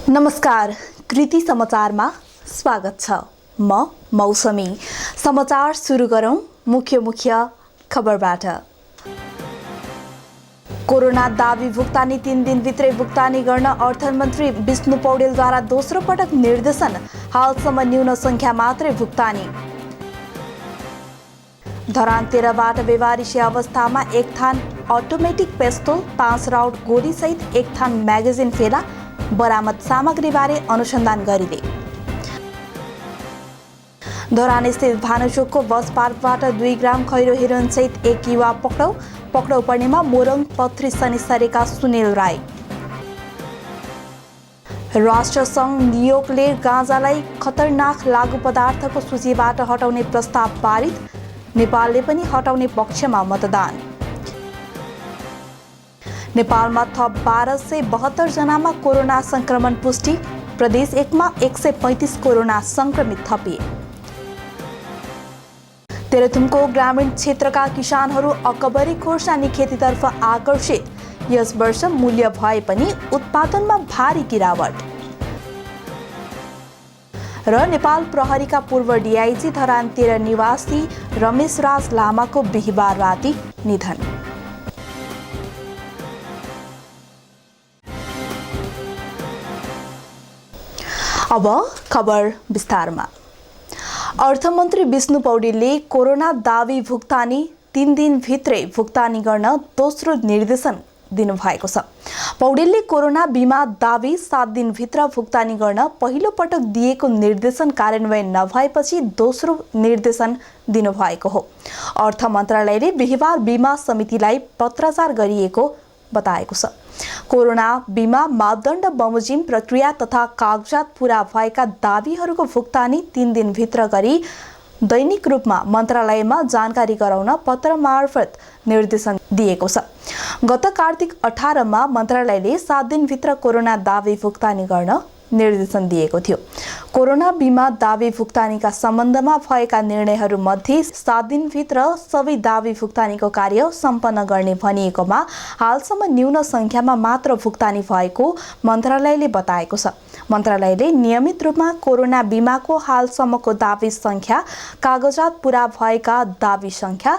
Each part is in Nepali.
नमस्कार, कृति समाचारमा स्वागत छ। म मौसमी। समाचार सुरु गरौं मुख्य खबरबाट। कोरोना दाबी भुक्तानी 3 दिनभित्रै भुक्तानी गर्न अर्थमन्त्री विष्णु पौडेलद्वारा दोस्रो पटक निर्देशन। हालसम्म न्यून संख्या मात्रै भुक्तानी। धरान 13 बाट बेवारिसी अवस्थामा एक थान अटोमेटिक पिस्तोल, 5 राउन्ड गोलीसहित एक थान म्यागजिन फेला। बरामद सामग्रीबारे अनुसन्धान गरिँदै। धरान स्थित भानुचोकको बस पार्कबाट 2 ग्राम खैरो हेरोइन सहित एक युवा पक्राउ पर्नेमा मोरङ पथरी सनिसरेका सुनिल राई। राष्ट्रसङ्घ नियोगले गाँजालाई खतरनाक लागु पदार्थको सूचीबाट हटाउने प्रस्ताव पारित। नेपालले पनि हटाउने पक्षमा मतदान। नेपालमा थप 1272 जनामा कोरोना संक्रमण पुष्टि। प्रदेश 1 मा 135 कोरोना संक्रमित थपिए। तेह्रथुमको ग्रामीण क्षेत्रका किसानहरू अकबरी खोर्सानी खेतीतर्फ आकर्षित। यस वर्ष मूल्य भए पनि उत्पादनमा भारी गिरावट। र नेपाल प्रहरीका पूर्व डीआईजी धरान 13 निवासी रमेश राज लामाको बिहीबार राति निधन। अब खबर विस्तारमा। अर्थमन्त्री विष्णु पौडेलले कोरोना दाबी भुक्तानी 3 दिनभित्रै भुक्तानी गर्न दोस्रो निर्देशन दिनुभएको छ। पौडेलले कोरोना बिमा दाबी 7 दिनभित्र भुक्तानी गर्न पहिलो पटक दिएको निर्देशन कार्यान्वयन नभएपछि दोस्रो निर्देशन दिनुभएको हो। अर्थ मन्त्रालयले बिहीबार बिमा समितिलाई पत्राचार गरिएको बताएको छ। कोरोना बिमा मापदण्ड बमोजिम प्रक्रिया तथा कागजात पूरा भएका दाबीहरूको भुक्तानी 3 दिनभित्र गरी दैनिक रूपमा मन्त्रालयमा जानकारी गराउन पत्र मार्फत निर्देशन दिएको छ। गत कार्तिक 18 मा मन्त्रालयले 7 दिनभित्र कोरोना दाबी भुक्तानी गर्न निर्देशन दिएको थियो। कोरोना बिमा दाबी भुक्तानीका सम्बन्धमा भएका निर्णयहरूमध्ये 7 दिनभित्र सबै दाबी भुक्तानीको कार्य सम्पन्न गर्ने भनिएकोमा हालसम्म न्यून संख्यामा मात्र भुक्तानी भएको मन्त्रालयले बताएको छ। मन्त्रालयले नियमित रूपमा कोरोना बिमाको हालसम्मको दाबी संख्या, कागजात पूरा भएका दाबी संख्या,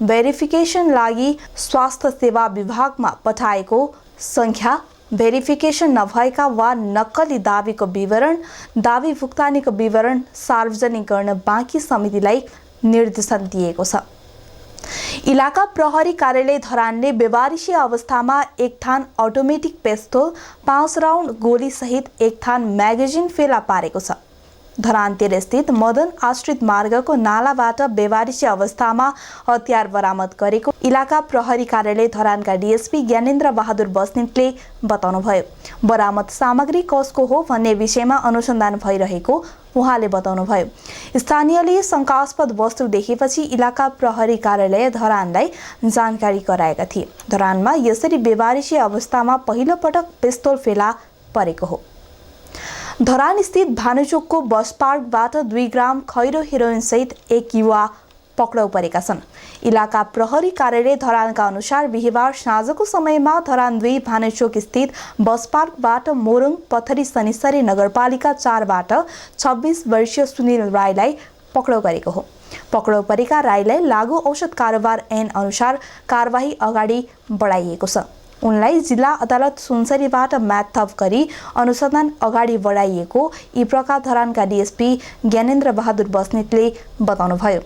भेरिफिकेसन लागि स्वास्थ्य सेवा विभागमा पठाएको संख्या, भेरिफिकेसन नभएका वा नक्कली दाबीको विवरण, दाबी भुक्तानीको विवरण सार्वजनिक गर्न बाँकी समितिलाई निर्देशन दिएको छ। इलाका प्रहरी कार्यालय धरानले बेवारिसी अवस्थामा एक थान अटोमेटिक पिस्तोल, 5 राउन्ड गोली सहित एक थान म्यागजिन फेला पारेको छ। धरान 13 स्थित मदन आश्रित मार्गको नालाबाट बेवारिसी अवस्थामा हतियार बरामद गरेको इलाका प्रहरी कार्यालय धरानका डीएसपी ज्ञानेन्द्र बहादुर बस्नेतले बताउनुभयो। बरामद सामग्री कसको हो भन्ने विषयमा अनुसन्धान भइरहेको उहाँले बताउनुभयो। स्थानीयले शंकास्पद वस्तु देखेपछि इलाका प्रहरी कार्यालय धरानलाई जानकारी गराएका थिए। धरानमा यसरी बेवारिसी अवस्थामा पहिलो पटक पिस्तोल फेला परेको हो। धरान स्थित भानुचोकको बस पार्कबाट 2 ग्राम खैरो हेरोइन सहित एक युवा पक्राउ परेका छन्। इलाका प्रहरी कार्यालय धरानका अनुसार बिहीबार साँझको समयमा धरान 2 भानुचोक स्थित बस पार्कबाट मोरङ पथरी सनिसरी नगरपालिका 4 बाट 26 वर्षीय सुनिल राईलाई पक्राउ गरेको हो। पक्राउ परेका राईलाई लागु औषध कारोबार ऐन अनुसार कारबाही अगाडि बढाइएको छ। उनलाई जिल्ला अदालत सुनसरीबाट म्यादथप गरी अनुसन्धान अगाडि बढाइएको यी प्रकार धरानका डीएसपी ज्ञानेन्द्र बहादुर बस्नेतले बताउनुभयो।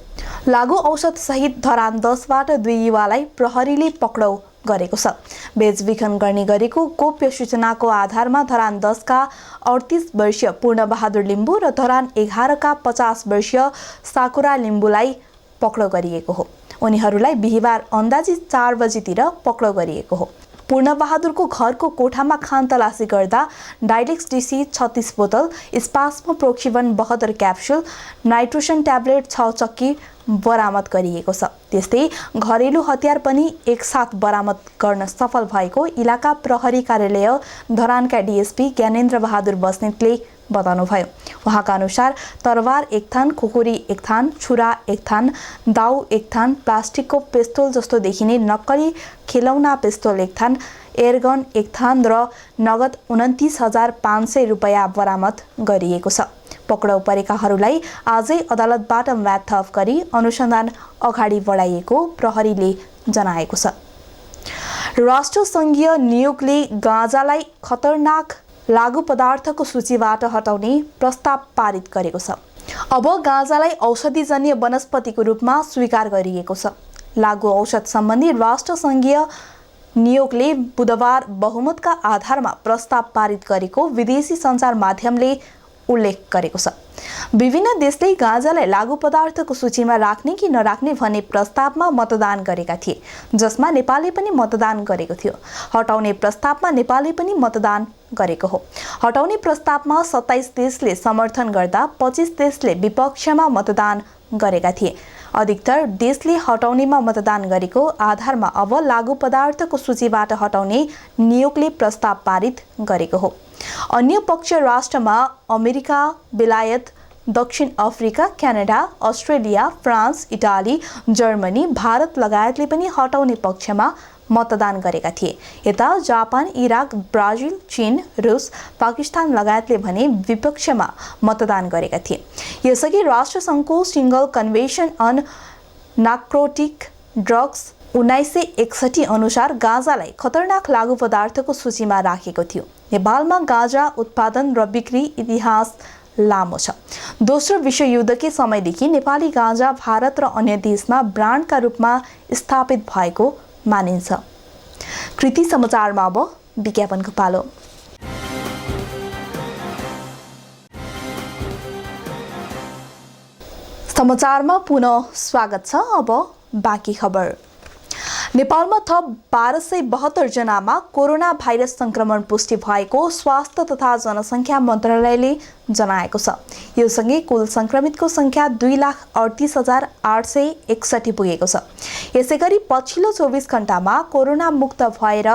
लागु औषध सहित धरान 10 बाट 2 युवालाई प्रहरीले पक्राउ गरेको छ। बेचबिखन गर्ने गरेको गोप्य सूचनाको आधारमा धरान 10 का 38 वर्षीय पूर्ण बहादुर लिम्बू र धरान 11 का 50 वर्षीय साकुरा लिम्बूलाई पक्राउ गरिएको हो। उनीहरूलाई बिहीबार अन्दाजी 4 बजेतिर पक्राउ गरिएको हो। पूर्ण बहादुरको घरको कोठामा खानतलासी गर्दा डाइलेक्स डीसी 36 बोतल, स्पास्मो प्रोक्सिवन 72 क्याप्सुल, नाइट्रोसन ट्याब्लेट 6 चक्की बरामद गरिएको छ। त्यस्तै घरेलु हतियार पनि एकसाथ बरामद गर्न सफल भएको इलाका प्रहरी कार्यालय धरानका डीएसपी ज्ञानेन्द्र बहादुर बस्नेतले बताउनुभयो। उहाँका अनुसार तरवार 1 थान, खुकुरी 1 थान, छुरा 1 थान, दाउ 1 थान, प्लास्टिकको पिस्तोल जस्तो देखिने नक्कली खेलौना पिस्तोल 1 थान, एयरगन एक थान र नगद 29,500 रुपैयाँ बरामद गरिएको छ। पक्राउ परेकाहरूलाई आजै अदालतबाट म्याद थप गरी अनुसन्धान अगाडि बढाइएको प्रहरीले जनाएको छ। राष्ट्रसङ्घीय नियोगले गाँजालाई खतरनाक लागु पदार्थको सूचीबाट हटाउने प्रस्ताव पारित गरेको छ। अब गाँजालाई औषधिजन्य वनस्पतिको रूपमा स्वीकार गरिएको छ। लागु औषध सम्बन्धी राष्ट्रसङ्घीय नियोगले बुधबार बहुमतका आधारमा प्रस्ताव पारित गरेको विदेशी सञ्चार माध्यमले उल्लेख गरेको छ। विभिन्न देशले गाँजालाई लागु पदार्थको सूचीमा राख्ने कि नराख्ने भन्ने प्रस्तावमा मतदान गरेका थिए, जसमा नेपालले पनि मतदान गरेको थियो। हटाउने प्रस्तावमा नेपालले पनि मतदान गरेको हो। हटाउने प्रस्तावमा 27 देशले समर्थन गर्दा 25 देशले विपक्षमा मतदान गरेका थिए। अधिकतर देशले हटाउनेमा मतदान गरेको आधारमा अब लागु पदार्थको सूचीबाट हटाउने नियोगले प्रस्ताव पारित गरेको हो। अन्य पक्ष राष्ट्रमा अमेरिका, बेलायत, दक्षिण Africa, Canada, Australia, France, Italy, Germany, Bharat लगायतले पनि हटाउने पक्षमा मतदान गरेका थिए। यता जापान, इराक, ब्राजिल, चीन, रुस, पाकिस्तान लगायतले भने विपक्षमा मतदान गरेका थिए। यसअघि राष्ट्रसङ्घको single convention on narcotic drugs 1961 अनुसार गाँजालाई खतरनाक लागु पदार्थको सूचीमा राखेको थियो। नेपालमा गाँजा उत्पादन र बिक्री इतिहास लामो छ। दोस्रो विश्वयुद्धकै समयदेखि नेपाली गाँजा भारत र अन्य देशमा ब्रान्डका रूपमा स्थापित भएको मानिन्छ। कृति समाचारमा अब विज्ञापनको पालो। समाचारमा पुनः स्वागत छ। अब बाँकी खबर। नेपालमा थप 1272 जनामा कोरोना भाइरस संक्रमण पुष्टि भएको स्वास्थ्य तथा जनसङ्ख्या मन्त्रालयले जनाएको छ। यो सँगै कुल संक्रमितको संख्या 2,38,861 पुगेको छ। यसैगरी पछिल्लो 24 घण्टामा कोरोना मुक्त भएर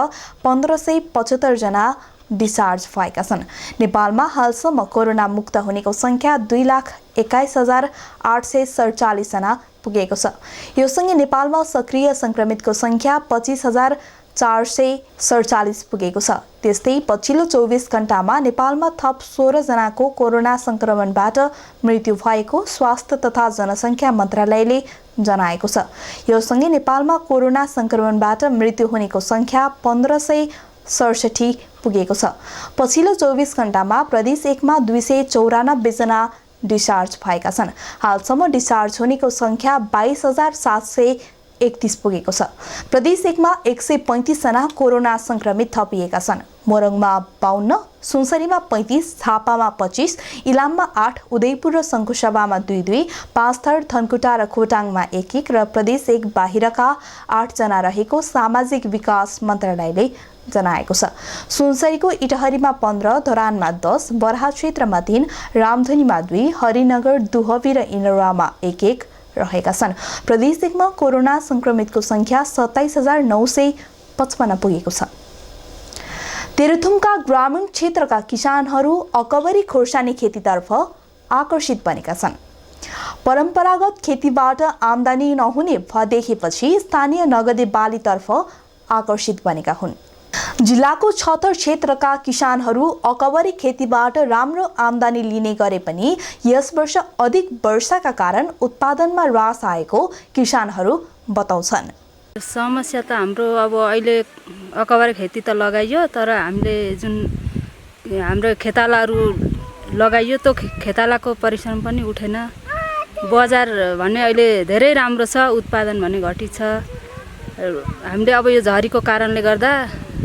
1575 जना डिस्चार्ज भएका छन्। नेपालमा हालसम्म कोरोना मुक्त हुनेको संख्या 2,21,847 जना पुगेको छ। यो सँगै नेपालमा सक्रिय संक्रमितको संख्या 25,447 पुगेको छ। त्यस्तै पछिल्लो 24 घण्टामा नेपालमा थप 16 जनाको कोरोना संक्रमणबाट मृत्यु भएको स्वास्थ्य तथा जनसङ्ख्या मन्त्रालयले जनाएको छ। यो सँगै नेपालमा कोरोना संक्रमणबाट मृत्यु हुनेको संख्या 1567 पुगेको छ। पछिल्लो 24 घण्टामा प्रदेश 1 मा 294 जना डिस्चार्ज भएका छन्। हालसम्म डिस्चार्ज हुनेको संख्या 22,731 पुगेको छ। प्रदेश 1 मा 135 जना कोरोना संक्रमित थपिएका छन्। मोरङमा 52, सुनसरीमा 35, झापामा 25, इलाममा 8, उदयपुर र सङ्खुसभामा 2-2, पाँचथर, धनकुटा र खोटाङमा 1-1 र प्रदेश 1 बाहिरका 8 जना रहेको सामाजिक विकास मन्त्रालयले जनाएको छ। सुनसरीको इटहरीमा 15, धरानमा 10, बरहा क्षेत्रमा 3, रामधुनीमा 2, हरिनगर, दुहवी र इनौरामा 1-1 रहेका छन्। प्रदेश 1 मा कोरोना संक्रमितको संख्या 27,955 पुगेको छ। तेह्रथुमका ग्रामीण क्षेत्रका किसानहरू अकबरी खोर्सानी खेतीतर्फ आकर्षित बनेका छन्। परम्परागत खेतीबाट आमदानी नहुने देखेपछि स्थानीय नगदे बालीतर्फ आकर्षित बनेका हुन्। जिल्लाको छतर क्षेत्रका किसानहरू अकबरी खेतीबाट राम्रो आमदानी लिने गरे पनि यस वर्ष अधिक वर्षाका कारण उत्पादनमा ह्रास आएको किसानहरू बताउँछन्। समस्या त हाम्रो अब अहिले अकबरी खेती त लगाइयो, तर हामीले जुन हाम्रो खेतालाहरू लगाइयो त्यो खेतालाको परिश्रम पनि उठेन। बजार भन्ने अहिले धेरै राम्रो छ, उत्पादन भने घटी छ। हामीले अब यो झरीको कारणले गर्दा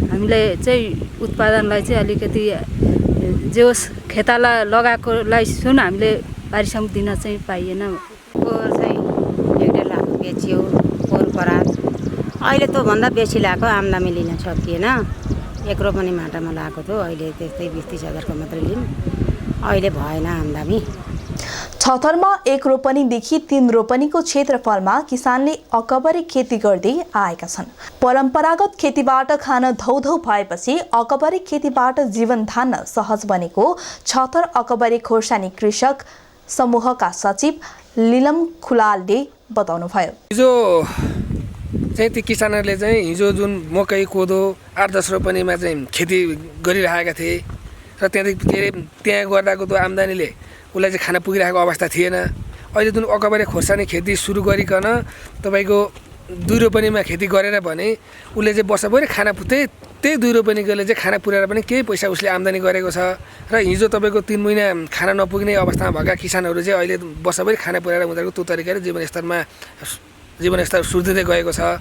हामीले चाहिँ उत्पादनलाई चाहिँ अलिकति जो खेताला लगाएकोलाई सुन हामीले पारिश्रमिक दिन चाहिँ पाइएन। पोहोर चाहिँ 1.5 लाख बेचियो पोहोर परात। अहिले त भन्दा बेसी लाग्यो, आमदानी लिन सकिएन। 1 रोपनी माटामा लगाएको थियो, अहिले त्यस्तै 20-30 हजारको मात्रै लियौँ। अहिले भएन आमदानी। छतरमा 1 रोपनीदेखि 3 रोपनीको क्षेत्रफलमा किसानले अकबरी खेती गर्दै आएका छन्। परम्परागत खेतीबाट खान धौधौ भएपछि अकबरी खेतीबाट जीवन धान्न सहज बनेको छतर अकबरी खोर्सानी कृषक समूहका सचिव लिलम खुलालले बताउनुभयो। जो चाहिँ ती किसानहरूले चाहिँ हिजो जुन मकै कोदो 8-10 रोपनीमा चाहिँ खेती गरिरहेका थिए र त्यहाँदेखि के अरे त्यहाँ गर्दाको त्यो आम्दानीले उसलाई चाहिँ खाना पुगिरहेको अवस्था थिएन। अहिले जुन अकबरे खोर्सानी खेती सुरु गरिकन तपाईँको 2 रोपनीमा खेती गरेर भने उसले चाहिँ वर्षभरि खाना त्यही 2 रोपनी गरेर चाहिँ खाना पुर्याएर पनि केही पैसा उसले आम्दानी गरेको छ र हिजो तपाईँको 3 महिना खाना नपुग्ने अवस्थामा भएका किसानहरू चाहिँ अहिले वर्षभरि खाना पुर्याएर उनीहरूको त्यो तरिकाले जीवनस्तर सुध्रिँदै गएको छ।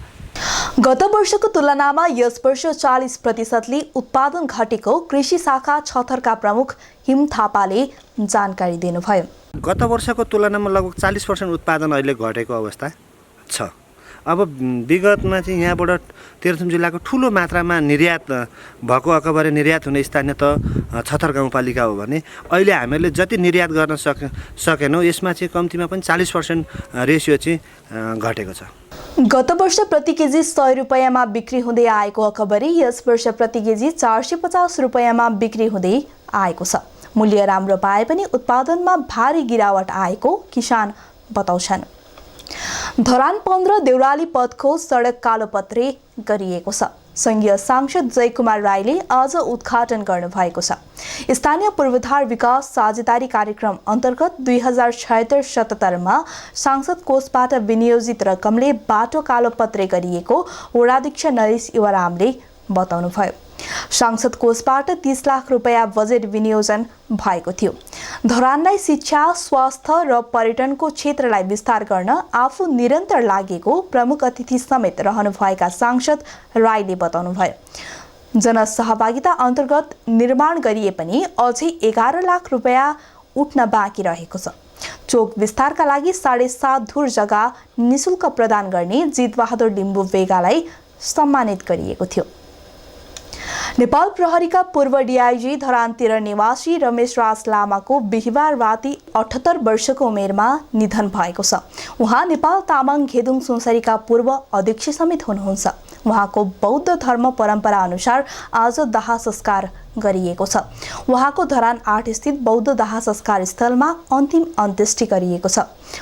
गत वर्षको तुलनामा यस वर्ष 40%ले उत्पादन घटेको कृषि शाखा छतरका प्रमुख हिम थापाले जानकारी दिनुभयो। गत वर्षको तुलनामा लगभग 40% उत्पादन अहिले घटेको अवस्था छ। अब विगतमा चाहिँ यहाँबाट तेह्रथुम जिल्लाको ठुलो मात्रामा निर्यात भएको अकबरे निर्यात हुने स्थानीय त छतर गाउँपालिका हो भने अहिले हामीहरूले जति निर्यात गर्न सकेनौँ यसमा चाहिँ कम्तीमा पनि 40% रेसियो चाहिँ घटेको छ। गत वर्ष प्रति केजी 100 रुपैयाँमा बिक्री हुँदै आएको अकबरे यस वर्ष प्रति केजी 450 रुपैयाँमा बिक्री हुँदै आएको छ। मूल्य राम्रो पाए पनि उत्पादनमा भारी गिरावट आएको किसान बताउँछन्। धरान 15 देउराली पथको सडक कालोपत्रे गरिएको छ। संघीय सांसद जयकुमार राईले आज उद्घाटन गर्नुभएको छ। स्थानीय पूर्वाधार विकास साझेदारी कार्यक्रम अन्तर्गत 2076-77मा सांसद कोषबाट विनियोजित रकमले बाटो कालोपत्रे गरिएको वडाध्यक्ष नरेश युवरामले बताउनुभयो। सांसद कोषबाट 30 लाख रुपैयाँ बजेट विनियोजन भएको थियो। धरानलाई शिक्षा, स्वास्थ्य र पर्यटनको क्षेत्रलाई विस्तार गर्न आफू निरन्तर लागेको प्रमुख अतिथि समेत रहनुभएका सांसद राईले बताउनुभयो। जनसहभागिता अन्तर्गत निर्माण गरिए पनि अझै 11 लाख रुपैयाँ उठ्न बाँकी रहेको छ। चोक विस्तारका लागि 7.5 धुर जग्गा निशुल्क प्रदान गर्ने जितबहादुर लिम्बू वेगालाई सम्मानित गरिएको थियो। नेपाल प्रहरीका पूर्व डीआईजी धरान 13 निवासी रमेश राज लामाको बिहिबार राति 78 वर्षको उमेरमा निधन भएको छ। उहाँ नेपाल तामाङ घेदुङ सुनसरीका पूर्व अध्यक्ष समेत हुनुहुन्छ। उहाँको बौद्ध धर्म परम्परा अनुसार आज दाह संस्कार गरिएको छ। उहाँको धरान 8 स्थित बौद्ध दाह संस्कार स्थलमा अन्तिम अन्त्येष्टि गरिएको छ।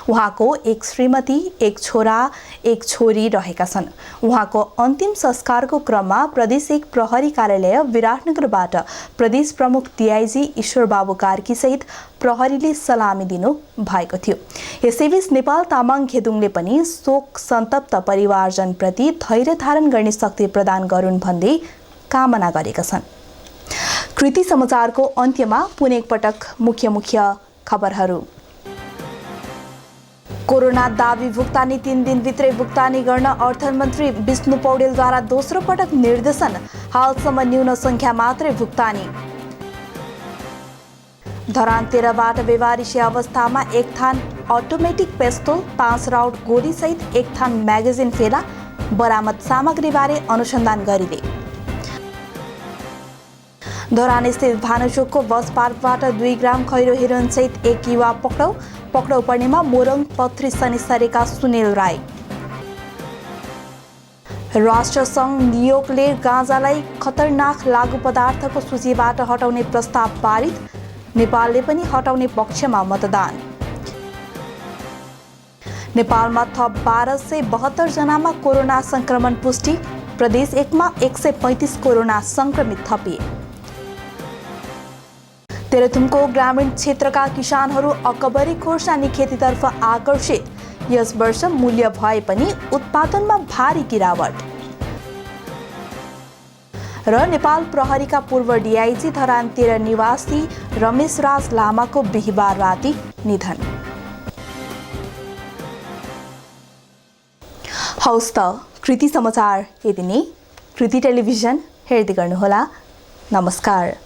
उहाँको एक श्रीमती, एक छोरा, एक छोरी रहेका छन्। उहाँको अन्तिम संस्कारको क्रममा प्रदेश 1 प्रहरी कार्यालय विराटनगरबाट प्रदेश प्रमुख डीआईजी ईश्वर बाबु कार्की सहित प्रहरीले सलामी दिनु भएको थियो। यसैबीच नेपाल तामाङ घेदुङले पनि शोक सन्तप्त परिवारजनप्रति धैर्य धारण गर्ने शक्ति प्रदान गरून् भन्दै कामना गरेका छन्। कृति समाचारको अन्त्यमा पुनः एकपटक मुख्य खबरहरू। कोरोना दावी भुक्तानी 3 दिनभित्रै भुक्तानी गर्न अर्थमन्त्री विष्णु पौडेलद्वारा दोस्रो पटक निर्देशन। हालसम्म न्यून संख्या मात्रै भुक्तानी। धरान 13बाट बेवारिसी अवस्थामा एक थान अटोमेटिक पेस्तोल, 5 राउन्ड गोली सहित एक थान म्यागजिन फेला। बरामद सामग्रीबारे अनुसन्धान गरिँदै। धरान स्थित भानुचोकको बस पार्कबाट 2 ग्राम खैरो हेरोइन सहित एक युवा पक्राउ पर्नेमा मोरङ पत्री सनेसरेका सुनिल राई। राष्ट्रसङ्घ नियोगले गाँजालाई खतरनाक लागु पदार्थको सूचीबाट हटाउने प्रस्ताव पारित। नेपालले पनि हटाउने पक्षमा मतदान। नेपालमा थप 1272 जनामा कोरोना संक्रमण पुष्टि। प्रदेश 1 मा 135 कोरोना संक्रमित थपिए। तेह्रथुमको ग्रामीण क्षेत्रका किसानहरू अकबरी खोर्सानी खेतीतर्फ आकर्षित। यस वर्ष मूल्य भए पनि उत्पादनमा भारी गिरावट। र नेपाल प्रहरीका पूर्व डीआईजी धरान 13 निवासी रमेश राज लामाको बिहिबार राति निधन। हौस् त कृति समाचार यति नै। कृति टेलिभिजन हेर्दै गर्नुहोला। नमस्कार।